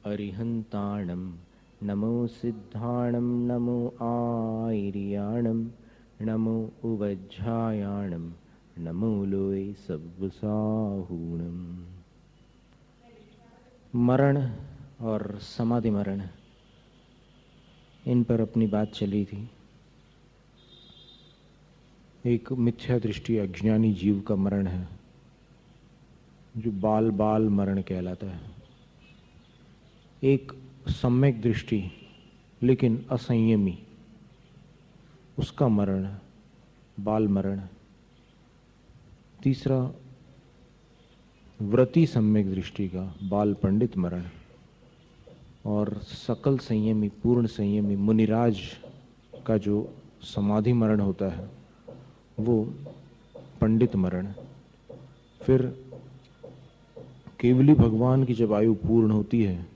अरिहन्ताणं नमो सिद्धाणं नमो आयर्याणं नमो उवज्झायाणं नमो लोय सब्बसाहूणं। मरण और समाधि मरण, इन पर अपनी बात चली थी। एक मिथ्या दृष्टि अज्ञानी जीव का मरण है, जो बाल बाल मरण कहलाता है। एक सम्यक दृष्टि लेकिन असंयमी, उसका मरण बाल मरण। तीसरा व्रती सम्यक दृष्टि का बाल पंडित मरण। और सकल संयमी पूर्ण संयमी मुनिराज का जो समाधि मरण होता है वो पंडित मरण। फिर केवली भगवान की जब आयु पूर्ण होती है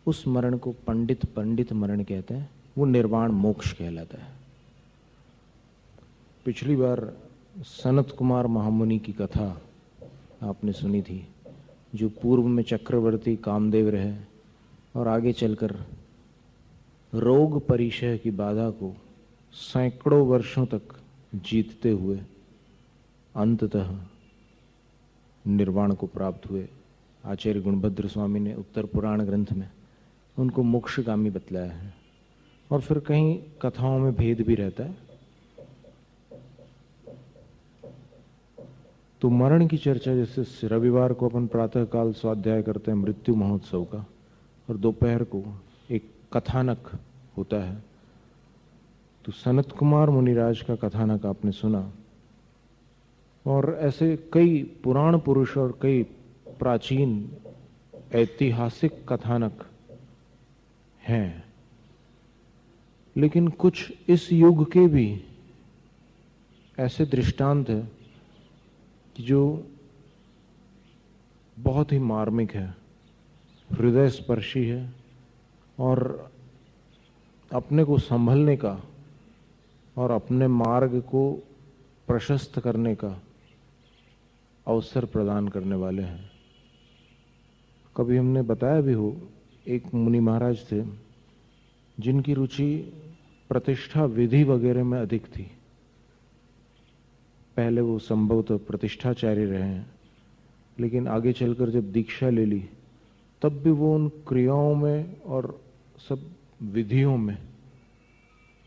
उस मरण को पंडित मरण कहते हैं, वो निर्वाण मोक्ष कहलाता है। पिछली बार सनत कुमार महामुनि की कथा आपने सुनी थी, जो पूर्व में चक्रवर्ती कामदेव रहे और आगे चलकर रोग परिचय की बाधा को सैकड़ों वर्षों तक जीतते हुए अंततः निर्वाण को प्राप्त हुए। आचार्य गुणभद्र स्वामी ने उत्तर पुराण ग्रंथ में उनको मोक्षगामी बतलाया है। और फिर कहीं कथाओं में भेद भी रहता है। तो मरण की चर्चा, जैसे रविवार को अपन प्रातःकाल स्वाध्याय करते हैं मृत्यु महोत्सव का, और दोपहर को एक कथानक होता है। तो सनत कुमार मुनिराज का कथानक आपने सुना, और ऐसे कई पुराण पुरुष और कई प्राचीन ऐतिहासिक कथानक हैं। लेकिन कुछ इस युग के भी ऐसे दृष्टांत है कि जो बहुत ही मार्मिक है, हृदय स्पर्शी है, और अपने को संभलने का और अपने मार्ग को प्रशस्त करने का अवसर प्रदान करने वाले हैं। कभी हमने बताया भी हो, एक मुनि महाराज थे जिनकी रुचि प्रतिष्ठा विधि वगैरह में अधिक थी। पहले वो संभवतः प्रतिष्ठाचार्य रहे हैं, लेकिन आगे चलकर जब दीक्षा ले ली तब भी वो उन क्रियाओं में और सब विधियों में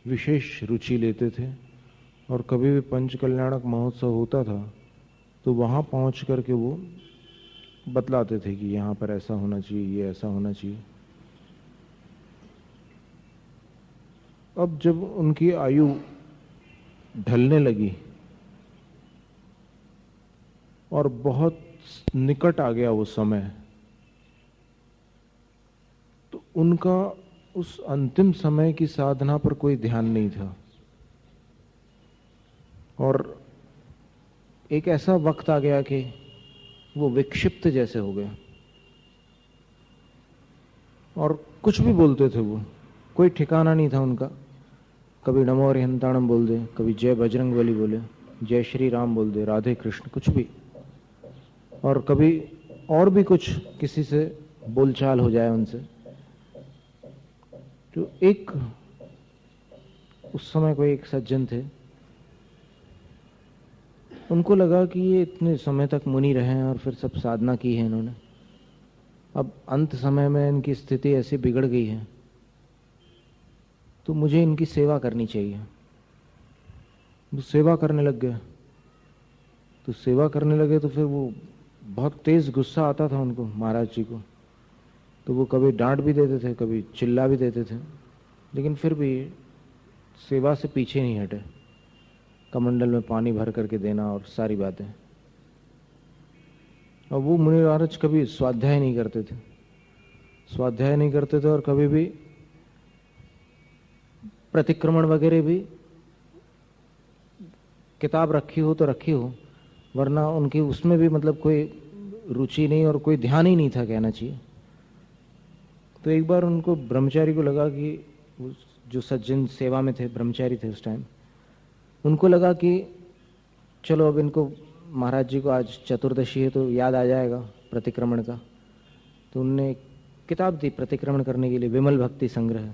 विशेष रुचि लेते थे। और कभी भी पंचकल्याणक महोत्सव होता था तो वहाँ पहुँच करके वो बतलाते थे कि यहाँ पर ऐसा होना चाहिए, ये ऐसा होना चाहिए। अब जब उनकी आयु ढलने लगी और बहुत निकट आ गया वो समय, तो उनका उस अंतिम समय की साधना पर कोई ध्यान नहीं था। और एक ऐसा वक्त आ गया कि वो विक्षिप्त जैसे हो गए और कुछ भी बोलते थे, वो कोई ठिकाना नहीं था उनका। कभी नमो अरिहंताणम बोल दे, कभी जय बजरंगबली बोले, जय श्री राम बोल दे, राधे कृष्ण, कुछ भी। और कभी और भी कुछ किसी से बोलचाल हो जाए उनसे। तो एक उस समय कोई एक सज्जन थे, उनको लगा कि ये इतने समय तक मुनि रहे हैं और फिर सब साधना की है इन्होंने, अब अंत समय में इनकी स्थिति ऐसी बिगड़ गई है तो मुझे इनकी सेवा करनी चाहिए। वो सेवा करने लग गए। तो सेवा करने लगे तो फिर वो बहुत तेज गुस्सा आता था उनको, महाराज जी को। तो वो कभी डांट भी देते थे, कभी चिल्ला भी देते थे, लेकिन फिर भी सेवा से पीछे नहीं हटे। कमंडल में पानी भर करके देना और सारी बातें। और वो मुनि महाराज कभी स्वाध्याय नहीं करते थे, स्वाध्याय नहीं करते थे, और कभी भी प्रतिक्रमण वगैरह भी, किताब रखी हो तो रखी हो, वरना उनकी उसमें भी मतलब कोई रुचि नहीं और कोई ध्यान ही नहीं था, कहना चाहिए। तो एक बार उनको ब्रह्मचारी को लगा कि जो सज्जन सेवा में थे, ब्रह्मचारी थे उस टाइम, उनको लगा कि चलो अब इनको, महाराज जी को आज चतुर्दशी है तो याद आ जाएगा प्रतिक्रमण का। तो उनने किताब थी प्रतिक्रमण करने के लिए, विमल भक्ति संग्रह,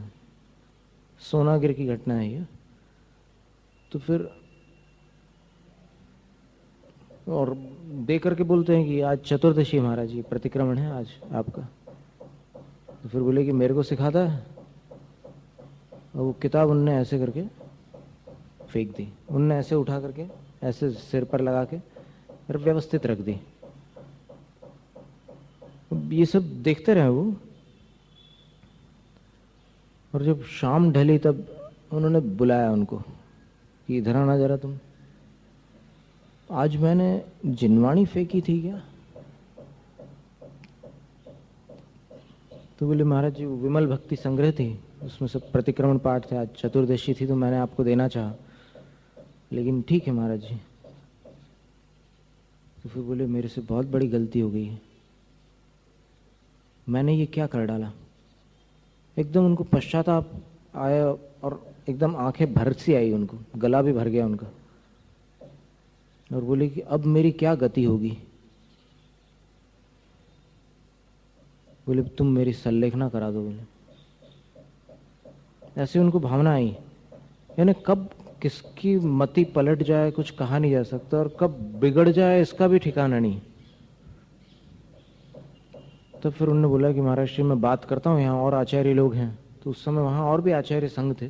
सोनागिर की घटना है ये। तो फिर और दे करके बोलते हैं कि आज चतुर्दशी महाराज जी, प्रतिक्रमण है आज आपका। तो फिर बोले कि मेरे को सिखाता है। और वो किताब उनने ऐसे करके फेंक दी, उनने ऐसे उठा करके ऐसे सिर पर लगा के फिर व्यवस्थित रख दी। ये सब देखते रहे वो। और जब शाम ढली तब उन्होंने बुलाया उनको कि इधर आना जरा तुम, आज मैंने जिनवाणी फेंकी थी क्या? तो बोले महाराज जी वो विमल भक्ति संग्रह थी, उसमें सब प्रतिक्रमण पाठ थे, आज चतुर्दशी थी तो मैंने आपको देना चाहा, लेकिन ठीक है महाराज जी। तो फिर बोले मेरे से बहुत बड़ी गलती हो गई है, मैंने ये क्या कर डाला। एकदम उनको पश्चाताप आया और एकदम आंखें भर सी आई उनको, गला भी भर गया उनका। और बोले कि अब मेरी क्या गति होगी। बोले तुम मेरी सल्लेखना करा दो। बोले ऐसे उनको भावना आई, यानी कब किसकी मति पलट जाए कुछ कहा नहीं जा सकता, और कब बिगड़ जाए इसका भी ठिकाना नहीं। तो फिर उन्होंने बोला कि महाराज जी मैं बात करता हूँ, यहाँ और आचार्य लोग हैं। तो उस समय वहाँ और भी आचार्य संघ थे,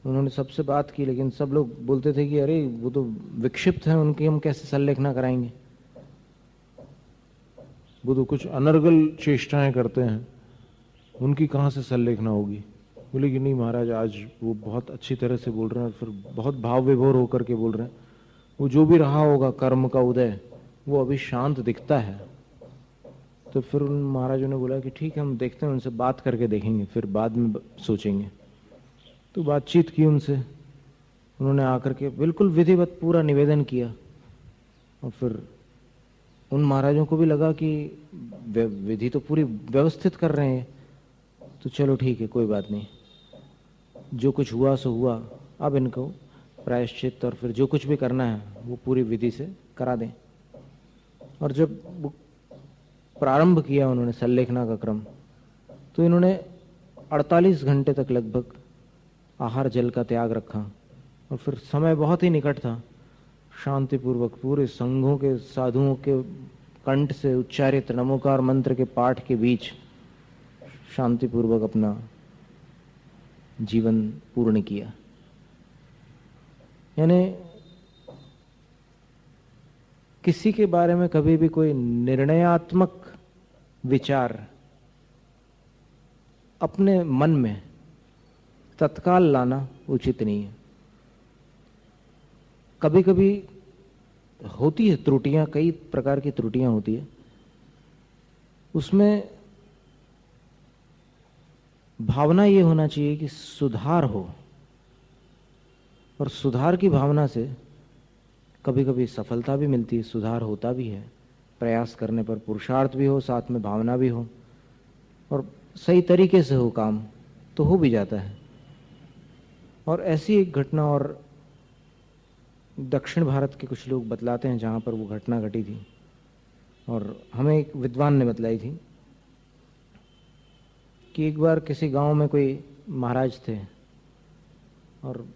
उन्होंने सबसे बात की, लेकिन सब लोग बोलते थे कि अरे वो तो विक्षिप्त हैं, उनकी हम कैसे सल्लेखना कराएंगे, वो तो कुछ अनर्गल चेष्टाएं करते हैं, उनकी कहाँ से सल्लेखना होगी। बोले कि नहीं महाराज आज वो बहुत अच्छी तरह से बोल रहे हैं, फिर बहुत भाव विभोर होकर के बोल रहे हैं, वो जो भी रहा होगा कर्म का उदय वो अभी शांत दिखता है। तो फिर उन महाराजों ने बोला कि ठीक है हम देखते हैं, उनसे बात करके देखेंगे, फिर बाद में सोचेंगे। तो बातचीत की उनसे, उन्होंने आकर के बिल्कुल विधिवत पूरा निवेदन किया। और फिर उन महाराजों को भी लगा कि विधि तो पूरी व्यवस्थित कर रहे हैं, तो चलो ठीक है कोई बात नहीं, जो कुछ हुआ सो हुआ, अब इनको प्रायश्चित और फिर जो कुछ भी करना है वो पूरी विधि से करा दें। और जब प्रारंभ किया उन्होंने सल्लेखना का क्रम, तो इन्होंने 48 घंटे तक लगभग आहार जल का त्याग रखा। और फिर समय बहुत ही निकट था, शांतिपूर्वक पूरे संघों के साधुओं के कंठ से उच्चारित नमोकार मंत्र के पाठ के बीच शांतिपूर्वक अपना जीवन पूर्ण किया। यानी किसी के बारे में कभी भी कोई निर्णयात्मक विचार अपने मन में तत्काल लाना उचित नहीं है। कभी कभी होती है त्रुटियां, कई प्रकार की त्रुटियां होती है, उसमें भावना ये होना चाहिए कि सुधार हो, और सुधार की भावना से कभी कभी सफलता भी मिलती है, सुधार होता भी है, प्रयास करने पर पुरुषार्थ भी हो, साथ में भावना भी हो, और सही तरीके से हो काम तो हो भी जाता है। और ऐसी एक घटना और दक्षिण भारत के कुछ लोग बतलाते हैं जहाँ पर वो घटना घटी थी, और हमें एक विद्वान ने बतलाई थी कि एक बार किसी गांव में कोई महाराज थे, और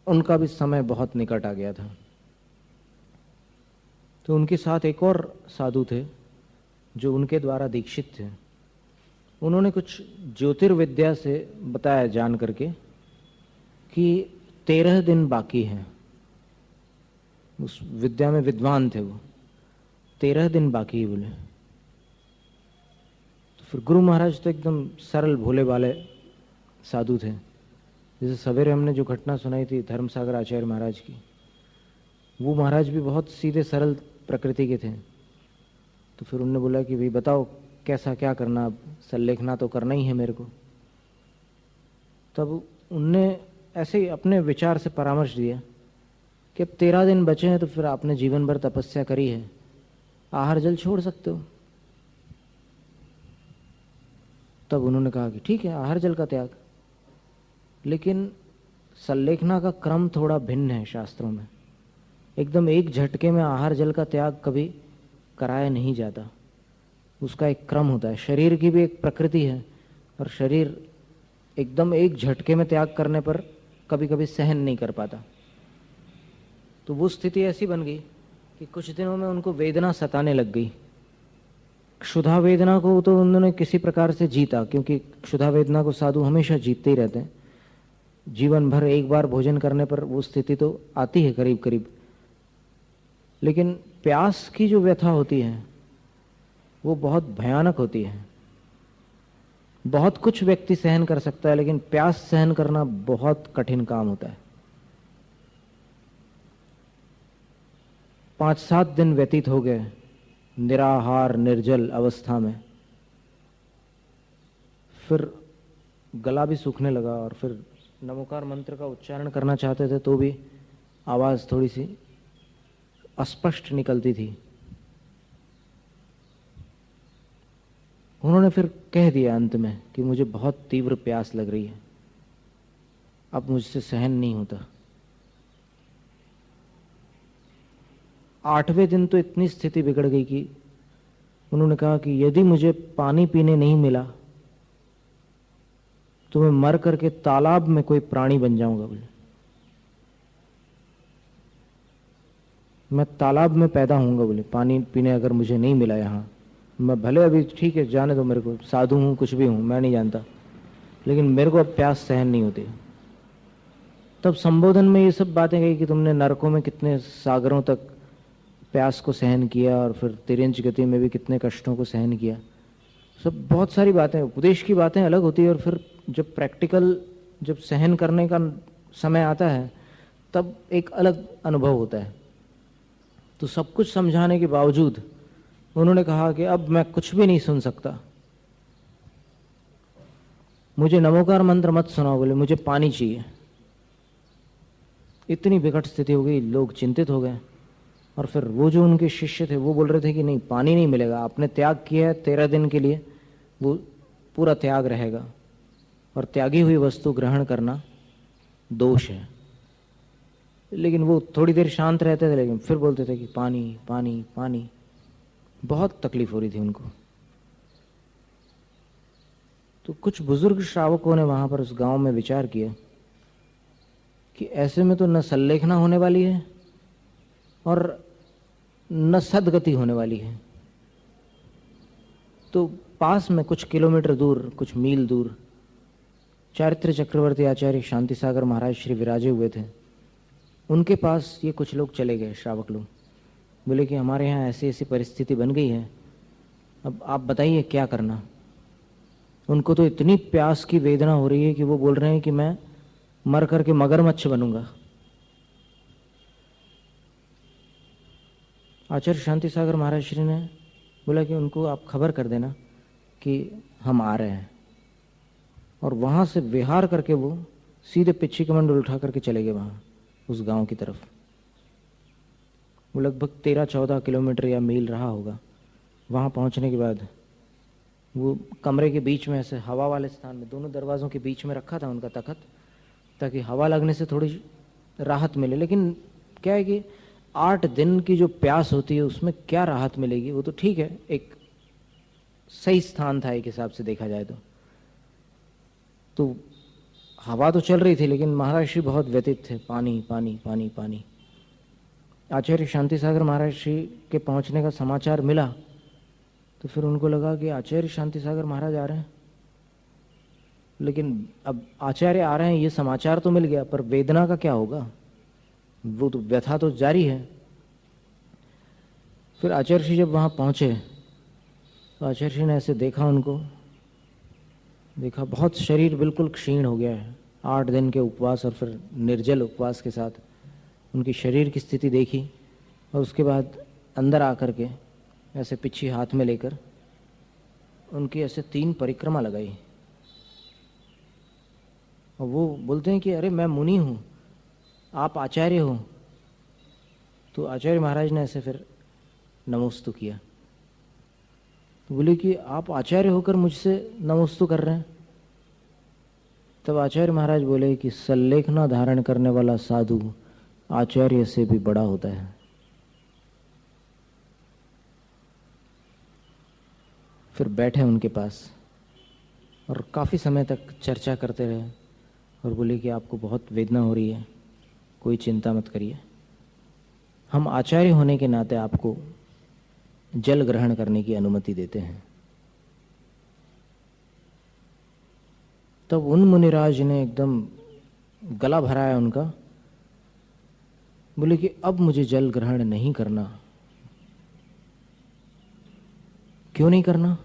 उनका भी समय बहुत निकट आ गया था। तो उनके साथ एक और साधु थे जो उनके द्वारा दीक्षित थे। उन्होंने कुछ ज्योतिर्विद्या से बताया जान करके कि 13 दिन बाकी हैं। उस विद्या में विद्वान थे वो, 13 दिन बाकी है बोले। तो फिर गुरु महाराज तो एकदम सरल भोले वाले साधु थे। जैसे सवेरे हमने जो घटना सुनाई थी धर्मसागर आचार्य महाराज की, वो महाराज भी बहुत सीधे सरल प्रकृति के थे। तो फिर उन्होंने बोला कि भाई बताओ कैसा क्या करना, अब सल्लेखना तो करना ही है मेरे को। तब उनने ऐसे ही अपने विचार से परामर्श दिया कि अब 13 दिन बचे हैं, तो फिर आपने जीवन भर तपस्या करी है, आहार जल छोड़ सकते हो। तब उन्होंने कहा कि ठीक है आहार जल का त्याग, लेकिन सल्लेखना का क्रम थोड़ा भिन्न है शास्त्रों में। एकदम एक झटके में आहार जल का त्याग कभी कराया नहीं जाता, उसका एक क्रम होता है। शरीर की भी एक प्रकृति है, और शरीर एकदम एक झटके में त्याग करने पर कभी कभी सहन नहीं कर पाता। तो वो स्थिति ऐसी बन गई कि कुछ दिनों में उनको वेदना सताने लग गई। क्षुधा वेदना को तो उन्होंने किसी प्रकार से जीता, क्योंकि क्षुधा वेदना को साधु हमेशा जीतते ही रहते हैं। जीवन भर एक बार भोजन करने पर वो स्थिति तो आती है करीब करीब, लेकिन प्यास की जो व्यथा होती है वो बहुत भयानक होती है। बहुत कुछ व्यक्ति सहन कर सकता है, लेकिन प्यास सहन करना बहुत कठिन काम होता है। 5-7 दिन व्यतीत हो गए निराहार निर्जल अवस्था में, फिर गला भी सूखने लगा, और फिर नमोकार मंत्र का उच्चारण करना चाहते थे तो भी आवाज थोड़ी सी अस्पष्ट निकलती थी। उन्होंने फिर कह दिया अंत में कि मुझे बहुत तीव्र प्यास लग रही है, अब मुझसे सहन नहीं होता। 8वें दिन तो इतनी स्थिति बिगड़ गई कि उन्होंने कहा कि यदि मुझे पानी पीने नहीं मिला तो मैं मर करके तालाब में कोई प्राणी बन जाऊंगा। बोले मैं तालाब में पैदा होऊंगा, बोले पानी पीने अगर मुझे नहीं मिला यहाँ, मैं भले अभी ठीक है जाने दो मेरे को, साधु हूँ कुछ भी हूँ मैं नहीं जानता, लेकिन मेरे को अब प्यास सहन नहीं होती। तब संबोधन में ये सब बातें कही कि तुमने नरकों में कितने सागरों तक प्यास को सहन किया, और फिर तिरंज गति में भी कितने कष्टों को सहन किया। सब बहुत सारी बातें, उपदेश की बातें अलग होती है, और फिर जब प्रैक्टिकल जब सहन करने का समय आता है तब एक अलग अनुभव होता है। तो सब कुछ समझाने के बावजूद उन्होंने कहा कि अब मैं कुछ भी नहीं सुन सकता, मुझे नमोकार मंत्र मत सुनाओ, बोले मुझे पानी चाहिए। इतनी विकट स्थिति हो गई, लोग चिंतित हो गए। और फिर वो जो उनके शिष्य थे वो बोल रहे थे कि नहीं, पानी नहीं मिलेगा, आपने त्याग किया है 13 दिन के लिए, वो पूरा त्याग रहेगा, और त्यागी हुई वस्तु ग्रहण करना दोष है। लेकिन वो थोड़ी देर शांत रहते थे, लेकिन फिर बोलते थे कि पानी पानी पानी। बहुत तकलीफ हो रही थी उनको। तो कुछ बुजुर्ग श्रावकों ने वहां पर उस गांव में विचार किया कि ऐसे में तो न सल्लेखना होने वाली है और न सदगति होने वाली है। तो पास में कुछ किलोमीटर दूर, कुछ मील दूर, चारित्र चक्रवर्ती आचार्य शांति सागर महाराज श्री विराजे हुए थे। उनके पास ये कुछ लोग चले गए, श्रावक लोग। बोले कि हमारे यहाँ ऐसी ऐसी परिस्थिति बन गई है, अब आप बताइए क्या करना। उनको तो इतनी प्यास की वेदना हो रही है कि वो बोल रहे हैं कि मैं मर करके मगरमच्छ बनूंगा। आचार्य शांति सागर महाराज श्री ने बोला कि उनको आप खबर कर देना कि हम आ रहे हैं, और वहां से विहार करके वो सीधे पिच्छी कमंडल उठा करके चले गए वहां उस गांव की तरफ। वो लगभग 13-14 किलोमीटर या मील रहा होगा। वहां पहुंचने के बाद वो कमरे के बीच में ऐसे हवा वाले स्थान में, दोनों दरवाजों के बीच में रखा था उनका तखत, ताकि हवा लगने से थोड़ी राहत मिले। लेकिन क्या है कि 8 दिन की जो प्यास होती है उसमें क्या राहत मिलेगी। वो तो ठीक है, एक सही स्थान था एक हिसाब से देखा जाए तो हवा तो चल रही थी, लेकिन महाराज श्री बहुत व्यतीत थे, पानी पानी पानी पानी। आचार्य शांति सागर महाराज श्री के पहुंचने का समाचार मिला तो फिर उनको लगा कि आचार्य शांति सागर महाराज आ रहे हैं, लेकिन अब आचार्य आ रहे हैं ये समाचार तो मिल गया, पर वेदना का क्या होगा, वो तो व्यथा तो जारी है। फिर आचार्य श्री जब वहां पहुंचे तो आचार्य श्री ने ऐसे देखा, उनको देखा बहुत शरीर बिल्कुल क्षीण हो गया है। 8 दिन के उपवास और फिर निर्जल उपवास के साथ उनकी शरीर की स्थिति देखी, और उसके बाद अंदर आकर के ऐसे पिच्छी हाथ में लेकर उनकी ऐसे 3 परिक्रमा लगाई। और वो बोलते हैं कि अरे मैं मुनि हूँ, आप आचार्य हो। तो आचार्य महाराज ने ऐसे फिर नमोस्तु किया। तो बोले कि आप आचार्य होकर मुझसे नमोस्तु कर रहे हैं। तब आचार्य महाराज बोले कि सल्लेखना धारण करने वाला साधु आचार्य से भी बड़ा होता है। फिर बैठे उनके पास और काफ़ी समय तक चर्चा करते रहे और बोले कि आपको बहुत वेदना हो रही है, कोई चिंता मत करिए, हम आचार्य होने के नाते आपको जल ग्रहण करने की अनुमति देते हैं। तब उन मुनिराज ने एकदम गला भराया उनका, बोले कि अब मुझे जल ग्रहण नहीं करना। क्यों नहीं करना?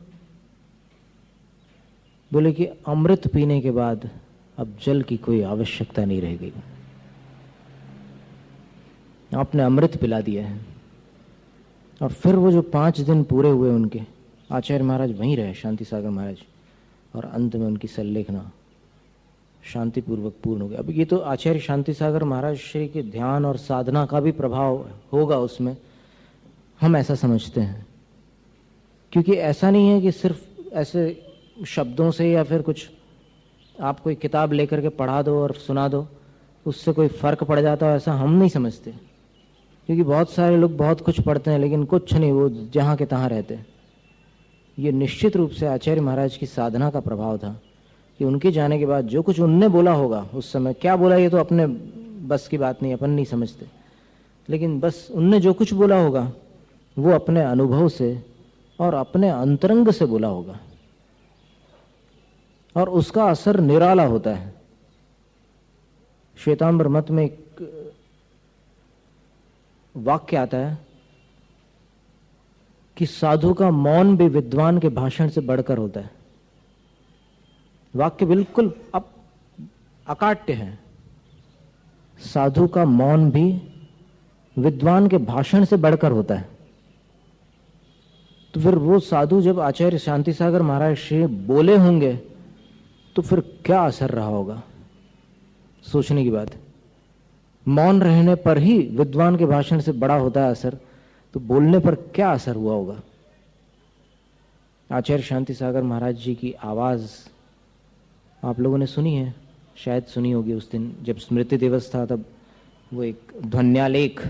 बोले कि अमृत पीने के बाद अब जल की कोई आवश्यकता नहीं रह गई, आपने अमृत पिला दिया है। और फिर वो जो 5 दिन पूरे हुए उनके, आचार्य महाराज वहीं रहे, शांति सागर महाराज, और अंत में उनकी सल्लेखना शांतिपूर्वक पूर्ण हो गया। अब ये तो आचार्य शांति सागर महाराज श्री के ध्यान और साधना का भी प्रभाव होगा उसमें, हम ऐसा समझते हैं। क्योंकि ऐसा नहीं है कि सिर्फ ऐसे शब्दों से या फिर कुछ आप कोई किताब लेकर के पढ़ा दो और सुना दो उससे कोई फर्क पड़ जाता है, ऐसा हम नहीं समझते। क्योंकि बहुत सारे लोग बहुत कुछ पढ़ते हैं लेकिन कुछ नहीं, वो जहाँ के तहाँ रहते हैं। ये निश्चित रूप से आचार्य महाराज की साधना का प्रभाव था कि उनके जाने के बाद जो कुछ उनने बोला होगा उस समय, क्या बोला ये तो अपने बस की बात नहीं, अपन नहीं समझते, लेकिन बस उनने जो कुछ बोला होगा वो अपने अनुभव से और अपने अंतरंग से बोला होगा और उसका असर निराला होता है। श्वेतांबर मत में एक वाक्य आता है कि साधु का मौन भी विद्वान के भाषण से बढ़कर होता है। वाक्य बिल्कुल अब अकाट्य है, साधु का मौन भी विद्वान के भाषण से बढ़कर होता है। तो फिर वो साधु जब आचार्य शांति सागर महाराज श्री बोले होंगे तो फिर क्या असर रहा होगा, सोचने की बात है। मौन रहने पर ही विद्वान के भाषण से बड़ा होता है असर, तो बोलने पर क्या असर हुआ होगा। आचार्य शांति सागर महाराज जी की आवाज आप लोगों ने सुनी है, शायद सुनी होगी। उस दिन जब स्मृति दिवस था तब वो एक ध्वन्यालेख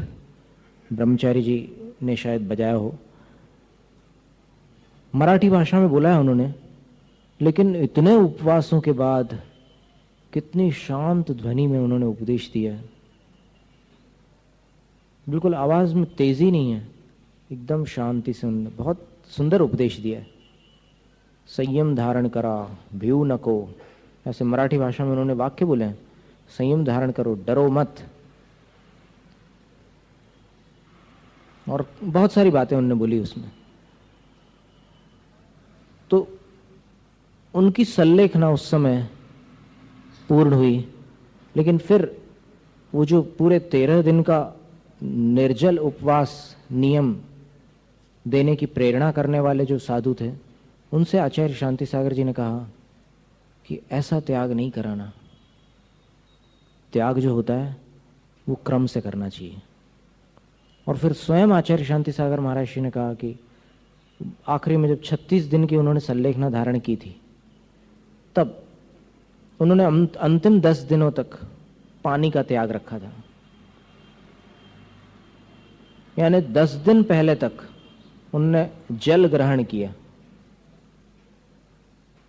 ब्रह्मचारी जी ने शायद बजाया हो, मराठी भाषा में बोला है उन्होंने, लेकिन इतने उपवासों के बाद कितनी शांत ध्वनि में उन्होंने उपदेश दिया है। बिल्कुल आवाज में तेजी नहीं है, एकदम शांति से उन्होंने बहुत सुंदर उपदेश दिया है। संयम धारण करा भीऊ नको, ऐसे मराठी भाषा में उन्होंने वाक्य बोले हैं, संयम धारण करो, डरो मत, और बहुत सारी बातें उन्होंने बोली उसमें। तो उनकी सल्लेखना उस समय पूर्ण हुई, लेकिन फिर वो जो पूरे 13 दिन का निर्जल उपवास नियम देने की प्रेरणा करने वाले जो साधु थे, उनसे आचार्य शांति सागर जी ने कहा कि ऐसा त्याग नहीं कराना, त्याग जो होता है वो क्रम से करना चाहिए। और फिर स्वयं आचार्य शांति सागर महाराज जी ने कहा कि आखिरी में जब 36 दिन की उन्होंने सल्लेखना धारण की थी, तब उन्होंने अंतिम 10 दिनों तक पानी का त्याग रखा था। यानी 10 दिन पहले तक उन्होंने जल ग्रहण किया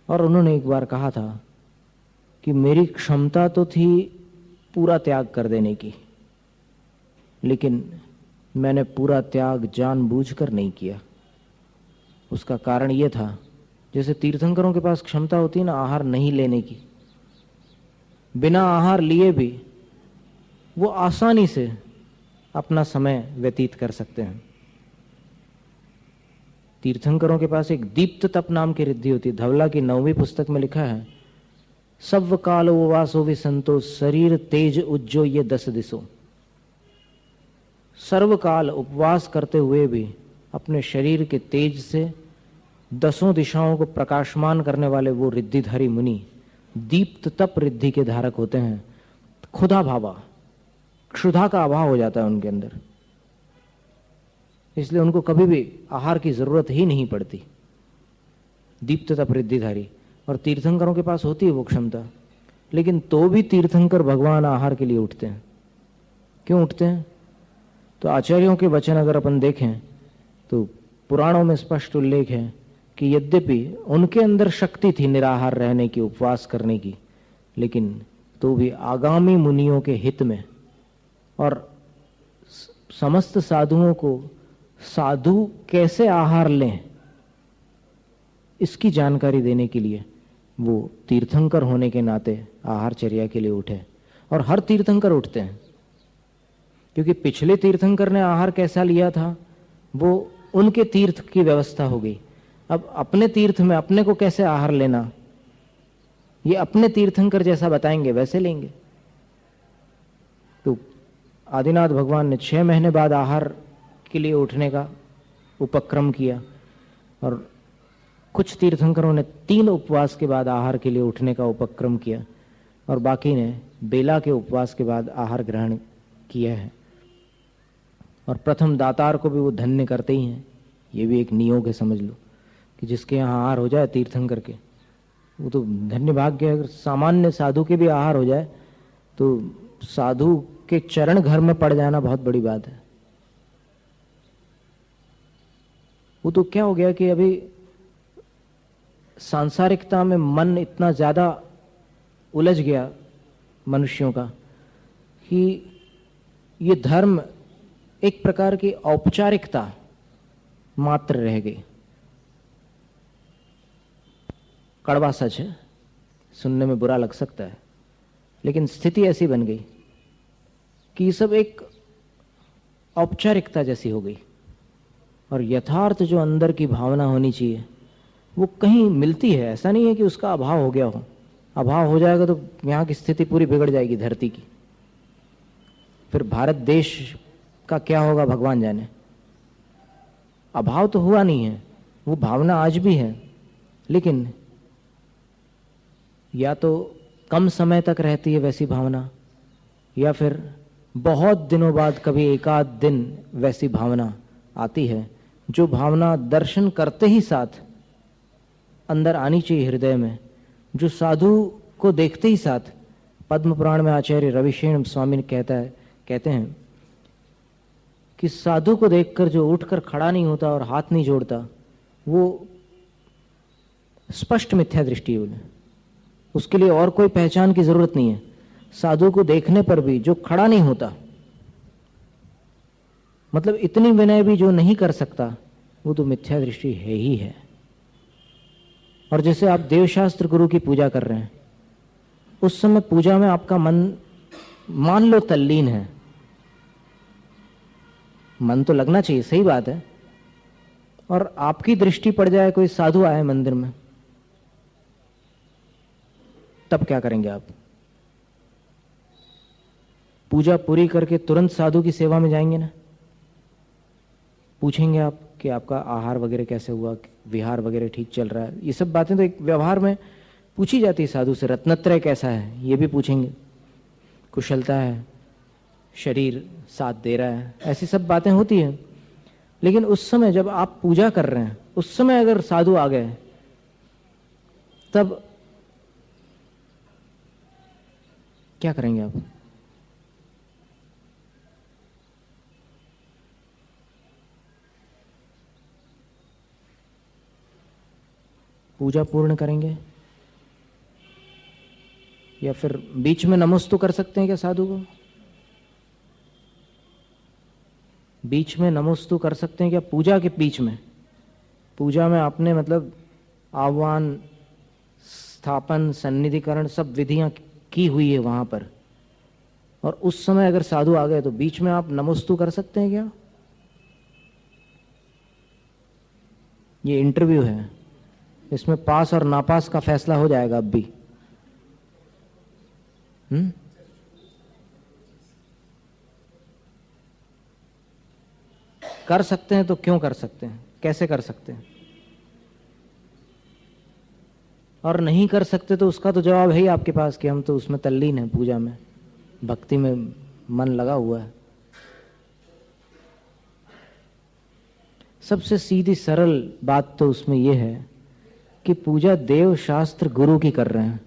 और उन्होंने एक बार कहा था कि मेरी क्षमता तो थी पूरा त्याग कर देने की, लेकिन मैंने पूरा त्याग जानबूझकर नहीं किया। उसका कारण यह था, जैसे तीर्थंकरों के पास क्षमता होती है ना आहार नहीं लेने की, बिना आहार लिए भी वो आसानी से अपना समय व्यतीत कर सकते हैं। तीर्थंकरों के पास एक दीप्त तप नाम की रिद्धि होती है। धवला की 9वीं पुस्तक में लिखा है, सव काल उपवासो विसंतो शरीर तेज उज्जो ये 10 दिसो। सर्वकाल उपवास करते हुए भी अपने शरीर के तेज से 10 दिशाओं को प्रकाशमान करने वाले वो रिद्धिधारी मुनि दीप्त तप रिद्धि के धारक होते हैं। खुदा भावा, क्षुधा का अभाव हो जाता है उनके अंदर, इसलिए उनको कभी भी आहार की जरूरत ही नहीं पड़ती। दीप्त तप रिद्धिधारी, और तीर्थंकरों के पास होती है वो क्षमता, लेकिन तो भी तीर्थंकर भगवान आहार के लिए उठते हैं। क्यों उठते हैं? तो आचार्यों के वचन अगर अपन देखें तो पुराणों में स्पष्ट उल्लेख है कि यद्यपि उनके अंदर शक्ति थी निराहार रहने की, उपवास करने की, लेकिन तो भी आगामी मुनियों के हित में और समस्त साधुओं को साधु कैसे आहार लें इसकी जानकारी देने के लिए वो तीर्थंकर होने के नाते आहारचर्या के लिए उठे। और हर तीर्थंकर उठते हैं, क्योंकि पिछले तीर्थंकर ने आहार कैसा लिया था वो उनके तीर्थ की व्यवस्था हो गई। अब अपने तीर्थ में अपने को कैसे आहार लेना, ये अपने तीर्थंकर जैसा बताएंगे वैसे लेंगे। तो आदिनाथ भगवान ने 6 महीने बाद आहार के लिए उठने का उपक्रम किया, और कुछ तीर्थंकरों ने 3 उपवास के बाद आहार के लिए उठने का उपक्रम किया, और बाकी ने बेला के उपवास के बाद आहार ग्रहण किया है। और प्रथम दातार को भी वो धन्य करते ही हैं। ये भी एक नियोग है, समझ लो, कि जिसके यहाँ आहार हो जाए तीर्थंकर के, वो तो धन्य भाग्य है। अगर सामान्य साधु के भी आहार हो जाए तो साधु के चरण घर में पड़ जाना बहुत बड़ी बात है। वो तो क्या हो गया कि अभी सांसारिकता में मन इतना ज्यादा उलझ गया मनुष्यों का कि ये धर्म एक प्रकार की औपचारिकता मात्र रह गई। कड़वा सच है, सुनने में बुरा लग सकता है, लेकिन स्थिति ऐसी बन गई कि ये सब एक औपचारिकता जैसी हो गई, और यथार्थ जो अंदर की भावना होनी चाहिए वो कहीं मिलती है। ऐसा नहीं है कि उसका अभाव हो गया हो, अभाव हो जाएगा तो यहाँ की स्थिति पूरी बिगड़ जाएगी धरती की, फिर भारत देश का क्या होगा भगवान जाने। अभाव तो हुआ नहीं है, वो भावना आज भी है, लेकिन या तो कम समय तक रहती है वैसी भावना, या फिर बहुत दिनों बाद कभी एकाध दिन वैसी भावना आती है, जो भावना दर्शन करते ही साथ अंदर आनी चाहिए हृदय में, जो साधु को देखते ही साथ। पद्म पुराण में आचार्य रविशेण स्वामी कहते हैं कि साधु को देखकर जो उठकर खड़ा नहीं होता और हाथ नहीं जोड़ता वो स्पष्ट मिथ्या दृष्टि है। उसके लिए और कोई पहचान की जरूरत नहीं है। साधु को देखने पर भी जो खड़ा नहीं होता, मतलब इतनी विनय भी जो नहीं कर सकता, वो तो मिथ्या दृष्टि है ही है। और जैसे आप देवशास्त्र गुरु की पूजा कर रहे हैं, उस समय पूजा में आपका मन मान लो तल्लीन है, मन तो लगना चाहिए, सही बात है, और आपकी दृष्टि पड़ जाए कोई साधु आए मंदिर में, तब क्या करेंगे आप? पूजा पूरी करके तुरंत साधु की सेवा में जाएंगे ना? पूछेंगे आप कि आपका आहार वगैरह कैसे हुआ, विहार वगैरह ठीक चल रहा है? ये सब बातें तो एक व्यवहार में पूछी जाती है साधु से। रत्नत्रय कैसा है ये भी पूछेंगे, कुशलता है, शरीर साथ दे रहा है, ऐसी सब बातें होती हैं। लेकिन उस समय जब आप पूजा कर रहे हैं, उस समय अगर साधु आ गए, तब क्या करेंगे आप? पूजा पूर्ण करेंगे या फिर बीच में नमस्तु कर सकते हैं क्या साधु को? बीच में नमस्तु कर सकते हैं क्या पूजा के बीच में? पूजा में आपने मतलब आह्वान, स्थापन, सन्निधिकरण सब विधियां की हुई है वहां पर, और उस समय अगर साधु आ गए तो बीच में आप नमस्तु कर सकते हैं क्या? ये इंटरव्यू है, इसमें पास और नापास का फैसला हो जाएगा अब भी। कर सकते हैं तो क्यों कर सकते हैं, कैसे कर सकते हैं? और नहीं कर सकते तो उसका तो जवाब है ही आपके पास कि हम तो उसमें तल्लीन हैं, पूजा में, भक्ति में मन लगा हुआ है। सबसे सीधी सरल बात तो उसमें यह है कि पूजा देव शास्त्र गुरु की कर रहे हैं।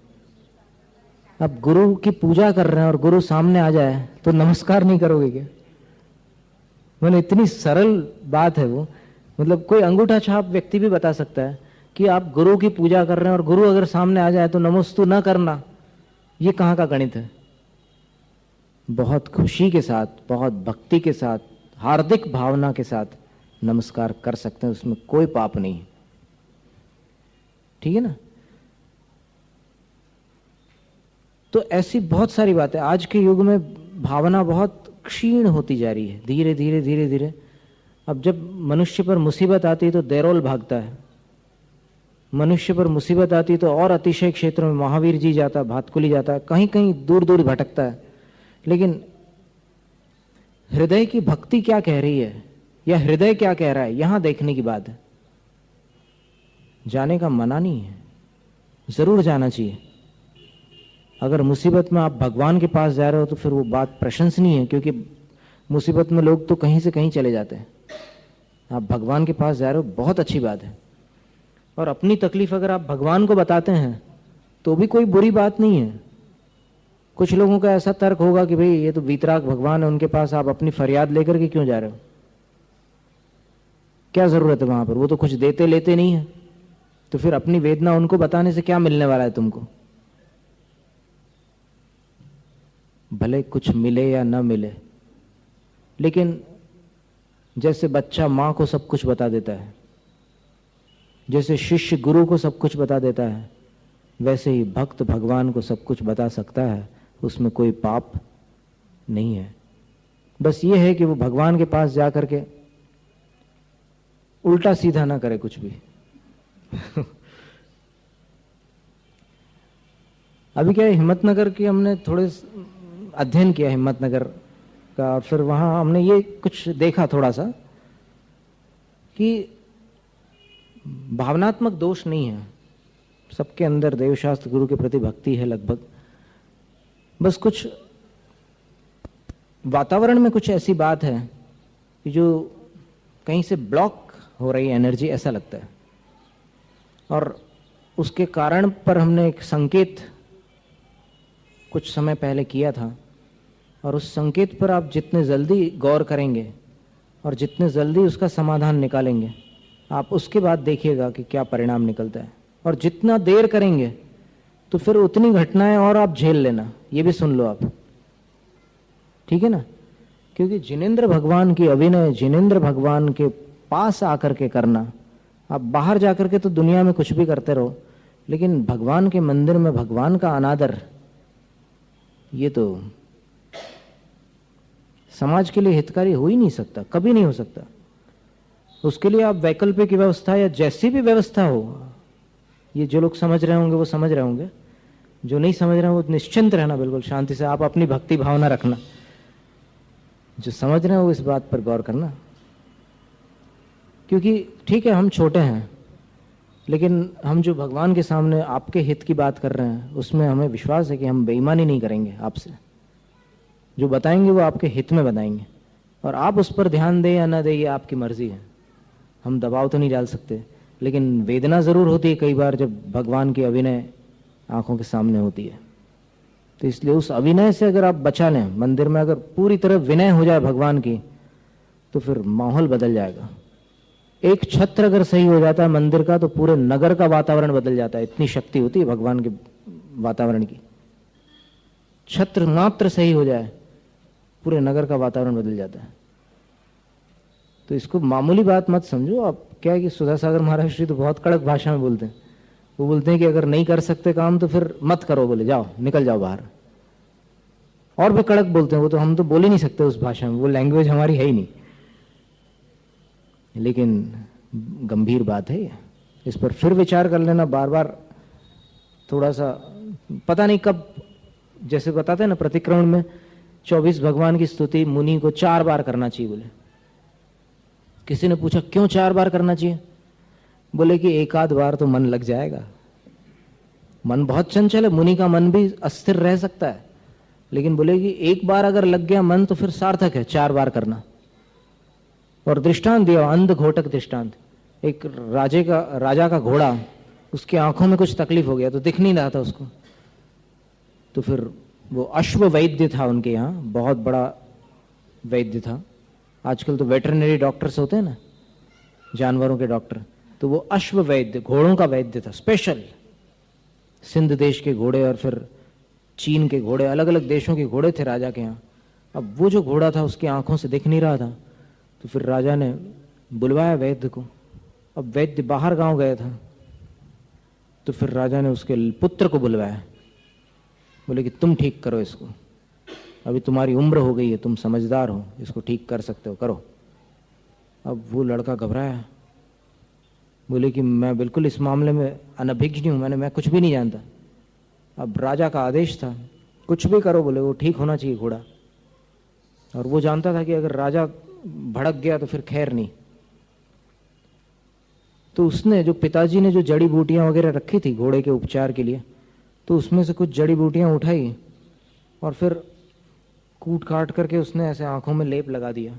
अब गुरु की पूजा कर रहे हैं और गुरु सामने आ जाए तो नमस्कार नहीं करोगे क्या? मैंने इतनी सरल बात है वो, मतलब कोई अंगूठा छाप व्यक्ति भी बता सकता है कि आप गुरु की पूजा कर रहे हैं और गुरु अगर सामने आ जाए तो नमोस्तु न करना, ये कहाँ का गणित है? बहुत खुशी के साथ, बहुत भक्ति के साथ, हार्दिक भावना के साथ नमस्कार कर सकते हैं, उसमें कोई पाप नहीं है। ठीक है ना? तो ऐसी बहुत सारी बातें, आज के युग में भावना बहुत क्षीण होती जा रही है, धीरे धीरे धीरे धीरे। अब जब मनुष्य पर मुसीबत आती है तो देरोल भागता है, मनुष्य पर मुसीबत आती है तो और अतिशय क्षेत्रों में महावीर जी जाता, भातकुली जाता है, कहीं कहीं दूर दूर भटकता है। लेकिन हृदय की भक्ति क्या कह रही है या हृदय क्या कह रहा है, यहां देखने की बात है। जाने का मना नहीं है, जरूर जाना चाहिए। अगर मुसीबत में आप भगवान के पास जा रहे हो तो फिर वो बात प्रशंसनीय है, क्योंकि मुसीबत में लोग तो कहीं से कहीं चले जाते हैं। आप भगवान के पास जा रहे हो, बहुत अच्छी बात है। और अपनी तकलीफ अगर आप भगवान को बताते हैं तो भी कोई बुरी बात नहीं है। कुछ लोगों का ऐसा तर्क होगा कि भाई ये तो वीतराग भगवान है, उनके पास आप अपनी फरियाद लेकर के क्यों जा रहे हो? क्या जरूरत है वहां पर? वो तो कुछ देते लेते नहीं है, तो फिर अपनी वेदना उनको बताने से क्या मिलने वाला है तुमको? भले कुछ मिले या न मिले, लेकिन जैसे बच्चा मां को सब कुछ बता देता है, जैसे शिष्य गुरु को सब कुछ बता देता है, वैसे ही भक्त भगवान को सब कुछ बता सकता है, उसमें कोई पाप नहीं है। बस ये है कि वो भगवान के पास जाकर के उल्टा सीधा ना करे कुछ भी। अभी क्या है, हिम्मतनगर की हमने थोड़े अध्ययन किया हिम्मतनगर का, और फिर वहां हमने ये कुछ देखा थोड़ा सा कि भावनात्मक दोष नहीं है, सबके अंदर देवशास्त्र गुरु के प्रति भक्ति है लगभग। बस कुछ वातावरण में कुछ ऐसी बात है कि जो कहीं से ब्लॉक हो रही एनर्जी, ऐसा लगता है। और उसके कारण पर हमने एक संकेत कुछ समय पहले किया था, और उस संकेत पर आप जितने जल्दी गौर करेंगे और जितने जल्दी उसका समाधान निकालेंगे, आप उसके बाद देखिएगा कि क्या परिणाम निकलता है। और जितना देर करेंगे तो फिर उतनी घटनाएं और आप झेल लेना, ये भी सुन लो आप, ठीक है ना? क्योंकि जिनेंद्र भगवान की अभिनय जिनेंद्र भगवान के पास आकर के करना, आप बाहर जाकर के तो दुनिया में कुछ भी करते रहो, लेकिन भगवान के मंदिर में भगवान का अनादर, ये तो समाज के लिए हितकारी हो ही नहीं सकता, कभी नहीं हो सकता। उसके लिए आप वैकल्पिक व्यवस्था या जैसी भी व्यवस्था हो, ये जो लोग समझ रहे होंगे वो समझ रहे होंगे, जो नहीं समझ रहे हैं वो निश्चिंत रहना, बिल्कुल शांति से आप अपनी भक्ति भावना रखना। जो समझ रहे हैं वो इस बात पर गौर करना, क्योंकि ठीक है हम छोटे हैं, लेकिन हम जो भगवान के सामने आपके हित की बात कर रहे हैं उसमें हमें विश्वास है कि हम बेईमानी नहीं करेंगे आपसे। जो बताएंगे वो आपके हित में बताएंगे, और आप उस पर ध्यान दें या ना दें ये आपकी मर्जी है, हम दबाव तो नहीं डाल सकते। लेकिन वेदना जरूर होती है कई बार जब भगवान की अभिनय आंखों के सामने होती है। तो इसलिए उस अभिनय से अगर आप बचा लें, मंदिर में अगर पूरी तरह विनय हो जाए भगवान की, तो फिर माहौल बदल जाएगा। एक छत्र अगर सही हो जाता है मंदिर का तो पूरे नगर का वातावरण बदल जाता है, इतनी शक्ति होती है भगवान के वातावरण की। छत्र मात्र सही हो जाए पूरे नगर का वातावरण बदल जाता है। तो इसको मामूली बात मत समझो आप। क्या है कि सुधा सागर महाराज जी तो बहुत कड़क भाषा में बोलते हैं। वो बोलते हैं कि अगर नहीं कर सकते काम तो फिर मत करो, बोले जाओ निकल जाओ बाहर। और भी कड़क बोलते हैं वो, तो हम तो बोल ही नहीं सकते उस भाषा में, वो लैंग्वेज हमारी है ही नहीं। लेकिन गंभीर बात है ये, इस पर फिर विचार कर लेना बार बार। थोड़ा सा पता नहीं कब, जैसे बताते हैं ना प्रतिक्रमण में 24 भगवान की स्तुति मुनि को 4 बार करना चाहिए। बोले किसी ने पूछा क्यों 4 बार करना चाहिए? बोले कि एक आध बार तो मन लग जाएगा। मन बहुत चंचल है, मुनि का मन भी अस्थिर रह सकता है, लेकिन बोले कि एक बार अगर लग गया मन तो फिर सार्थक है 4 बार करना। और दृष्टांत दिया, अंध घोटक दृष्टांत। एक राजा का घोड़ा, उसकी आंखों में कुछ तकलीफ हो गया तो दिख नहीं रहा था उसको, तो फिर वो अश्व वैद्य था उनके यहाँ, बहुत बड़ा वैद्य था। आजकल तो वेटरनरी डॉक्टर्स होते हैं ना, जानवरों के डॉक्टर, तो वो अश्व वैद्य, घोड़ों का वैद्य था, स्पेशल। सिंध देश के घोड़े और फिर चीन के घोड़े, अलग अलग देशों के घोड़े थे राजा के यहाँ। अब वो जो घोड़ा था उसकी आंखों से दिख नहीं रहा था, तो फिर राजा ने बुलवाया वैद्य को। अब वैद्य बाहर गांव गया था, तो फिर राजा ने उसके पुत्र को बुलवाया। बोले कि तुम ठीक करो इसको, अभी तुम्हारी उम्र हो गई है, तुम समझदार हो, इसको ठीक कर सकते हो, करो। अब वो लड़का घबराया, बोले कि मैं बिल्कुल इस मामले में अनभिज्ञ हूं, मैं कुछ भी नहीं जानता। अब राजा का आदेश था, कुछ भी करो, बोले वो ठीक होना चाहिए घोड़ा। और वो जानता था कि अगर राजा भड़क गया तो फिर खैर नहीं। तो उसने, जो पिताजी ने जो जड़ी बूटियां वगैरह रखी थी घोड़े के उपचार के लिए, तो उसमें से कुछ जड़ी बूटियां उठाई और फिर कूट काट करके उसने ऐसे आंखों में लेप लगा दिया।